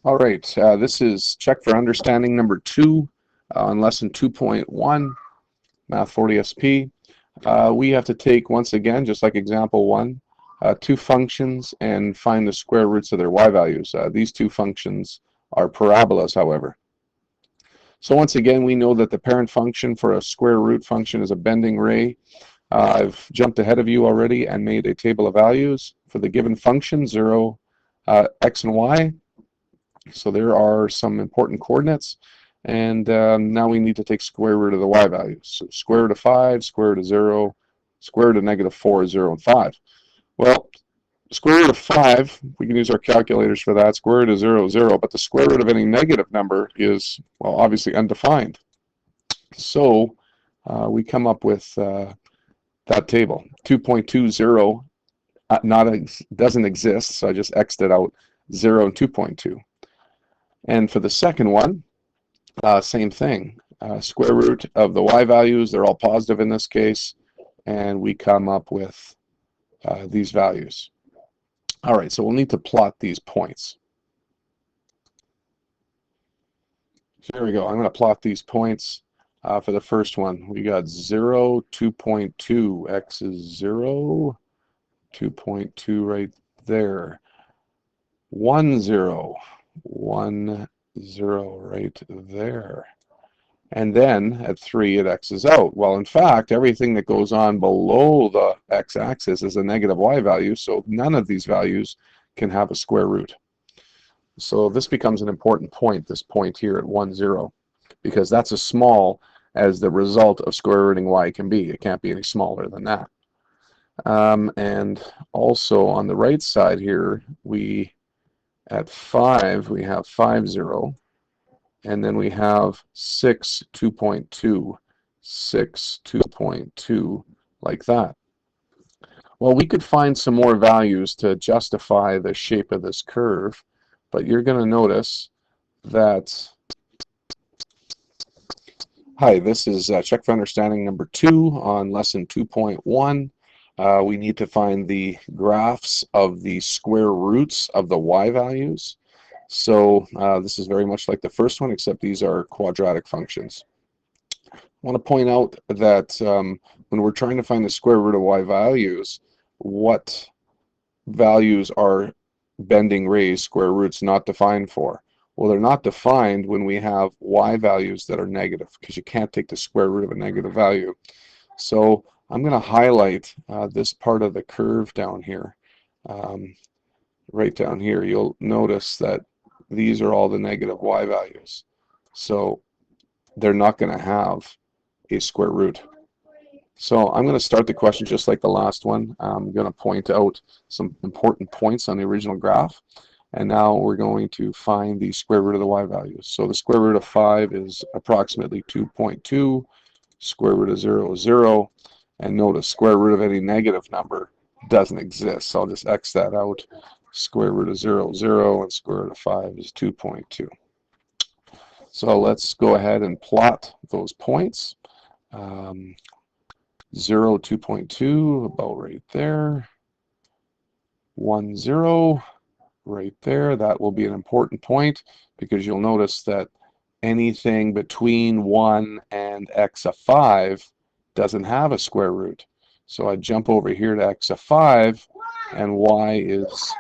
All right, this is Check for Understanding number 2 on lesson 2.1, Math 40 SP. We have to take, once again, just like example 1, two functions and find the square roots of their y values. These two functions are parabolas, however. So once again, we know that the parent function for a square root function is a bending ray. I've jumped ahead of you already and made a table of values for the given function, 0, x and y. So there are some important coordinates, and now we need to take square root of the y values. So square root of 5, square root of 0, square root of -4 is 0 and 5. Well, square root of 5, we can use our calculators for that. Square root of 0 is 0, but the square root of any negative number is, well, obviously undefined. So we come up with that table. 2.20 doesn't exist, so I just X'd it out, 0 and 2.2. And for the second one, same thing. Square root of the y values, they're all positive in this case, and we come up with these values. All right, so we'll need to plot these points. Here we go. I'm going to plot these points for the first one. We got 0, 2.2. X is 0, 2.2 right there. 1, 0, 1, 0 right there. And then at 3 it x's out. Well, in fact, everything that goes on below the x-axis is a negative y value, so none of these values can have a square root. So this becomes an important point, this point here at 1, 0, because that's as small as the result of square rooting y can be. It can't be any smaller than that. And also on the right side here, at 5, we have 5, 0. And then we have 6, 2.2, 6, 2.2, like that. Well, we could find some more values to justify the shape of this curve, but you're going to notice that, hi, this is Check for Understanding number 2 on lesson 2.1. We need to find the graphs of the square roots of the y values. So this is very much like the first one, except these are quadratic functions. I want to point out that when we're trying to find the square root of y values, what values are bending rays square roots not defined for? Well, they're not defined when we have y values that are negative, because you can't take the square root of a negative value. So I'm going to highlight this part of the curve down here. Right down here, you'll notice that these are all the negative y values. So they're not going to have a square root. So I'm going to start the question just like the last one. I'm going to point out some important points on the original graph. And now we're going to find the square root of the y values. So the square root of 5 is approximately 2.2. Square root of 0 is 0. And notice square root of any negative number doesn't exist. So I'll just X that out. Square root of 0 is 0, and square root of 5 is 2.2. So let's go ahead and plot those points. 0, 2.2, about right there. 1, 0, right there. That will be an important point, because you'll notice that anything between 1 and x of 5 doesn't have a square root. So I jump over here to x of 5, and y is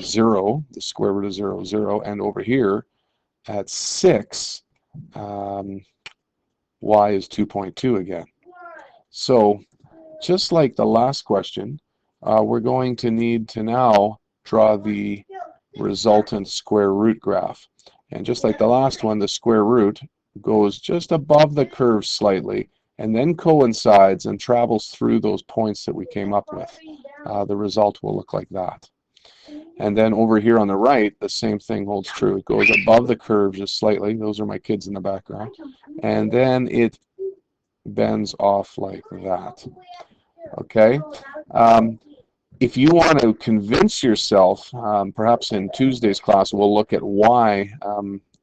0, the square root of 0 is 0, and over here at 6, y is 2.2 again. So just like the last question, we're going to need to now draw the resultant square root graph. And just like the last one, the square root goes just above the curve slightly, and then coincides and travels through those points that we came up with. The result will look like that. And then over here on the right, the same thing holds true. It goes above the curve just slightly. Those are my kids in the background. And then it bends off like that. Okay? If you want to convince yourself, perhaps in Tuesday's class, we'll look at why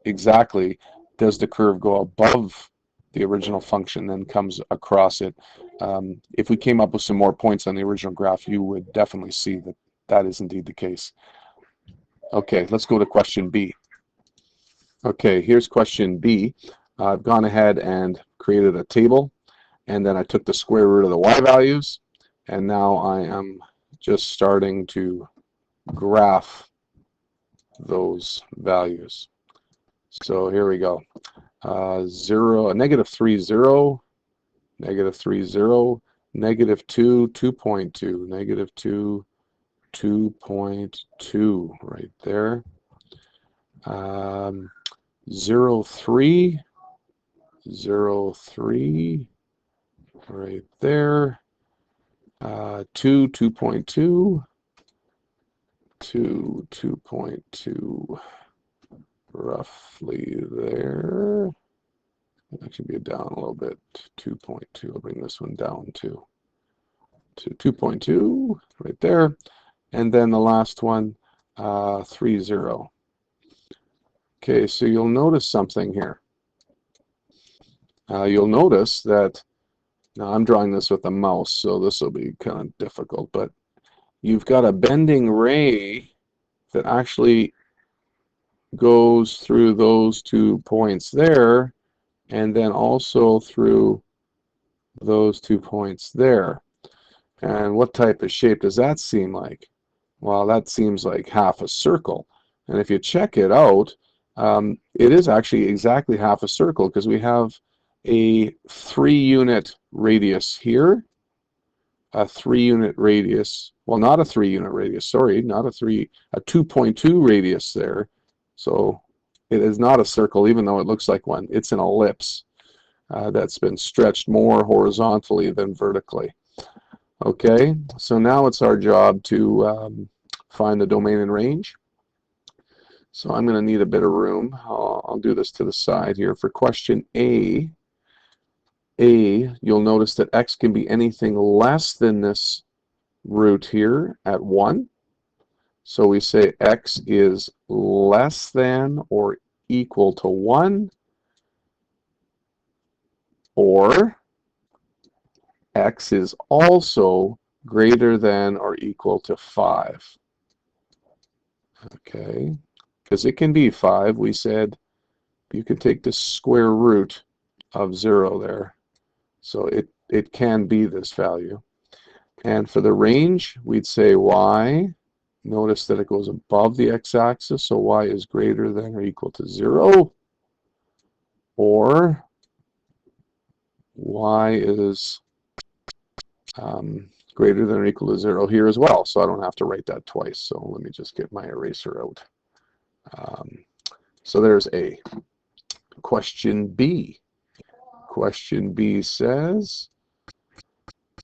exactly does the curve go above the original function, then comes across it. If we came up with some more points on the original graph, you would definitely see that that is indeed the case. Okay, let's go to question B. Okay, here's question B. I've gone ahead and created a table, and then I took the square root of the y values, and now I am just starting to graph those values. So here we go. 0, negative 3, 0, negative 3, 0, negative 2, 2.2, negative 2, 2.2 right there. 0, 3, 0, 3 right there. 2, 2.2, 2, 2.2 roughly there. That should be down a little bit. 2.2. I'll bring this one down to 2.2 right there. And then the last one, 3, 0. Okay, so you'll notice something here. You'll notice that, now I'm drawing this with a mouse, so this will be kind of difficult, but you've got a bending ray that actually goes through those 2 points there, and then also through those 2 points there. And what type of shape does that seem like? Well, that seems like half a circle. And if you check it out, it is actually exactly half a circle, because we have a 3-unit radius here, a 3-unit radius, well, not a 3-unit radius, sorry, not a 2.2 radius there. So it is not a circle, even though it looks like one. It's an ellipse that's been stretched more horizontally than vertically. Okay, so now it's our job to find the domain and range. So I'm going to need a bit of room. I'll do this to the side here. For question A, you'll notice that x can be anything less than this root here at 1. So we say x is less than or equal to 1, or x is also greater than or equal to 5. Okay, because it can be 5. We said you could take the square root of 0 there. So it can be this value. And for the range, we'd say y. Notice that it goes above the x-axis, so y is greater than or equal to 0. Or y is greater than or equal to 0 here as well. So I don't have to write that twice. So let me just get my eraser out. So there's A. Question B. Question B says,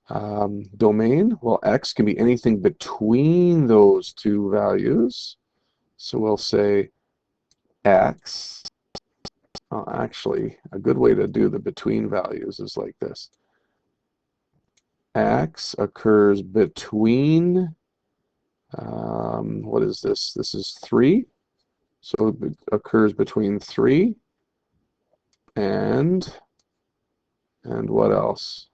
domain, well, x can be anything between those 2 values. So we'll say x, actually, a good way to do the between values is like this. X occurs between, what is this? This is 3. So it occurs between 3 and what else?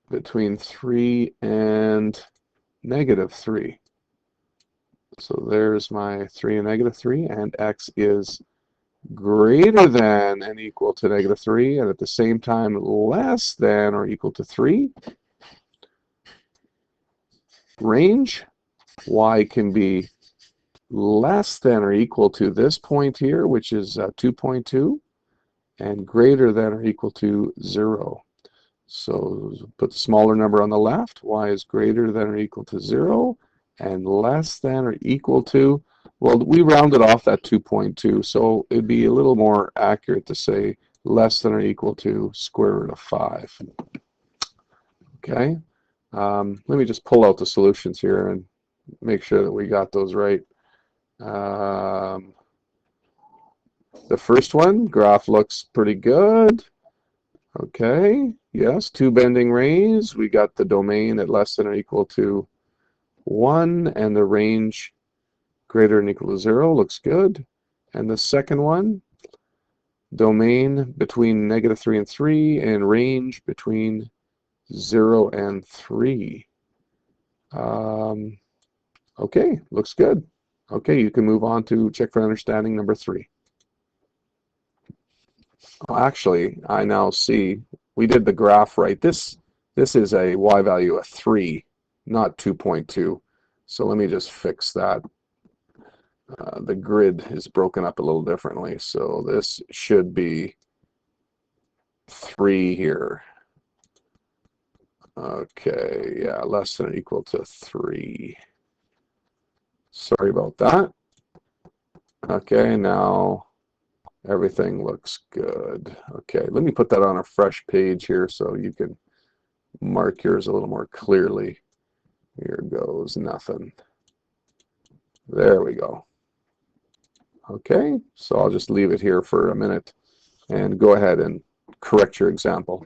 Between 3 and negative 3. So there's my 3 and negative 3, and x is greater than and equal to negative 3, and at the same time less than or equal to 3. Range, y can be less than or equal to this point here, which is 2.2, and greater than or equal to 0. So put the smaller number on the left. Y is greater than or equal to 0, and less than or equal to, well, we rounded off that 2.2, so it'd be a little more accurate to say less than or equal to square root of 5. Okay, let me just pull out the solutions here and make sure that we got those right. The first one, graph looks pretty good. Okay, yes, 2 bending rays. We got the domain at less than or equal to 1, and the range greater than or equal to 0. Looks good. And the second one, domain between negative 3 and 3, and range between 0 and 3. Okay, looks good. Okay, you can move on to check for understanding number 3. Oh, actually, I now see we did the graph right. This is a y value of 3, not 2.2. So let me just fix that. The grid is broken up a little differently. So this should be 3 here. Okay, yeah, less than or equal to 3. Sorry about that. Okay, now everything looks good. Okay, let me put that on a fresh page here so you can mark yours a little more clearly. Here goes nothing. There we go. Okay, so I'll just leave it here for a minute and go ahead and correct your example.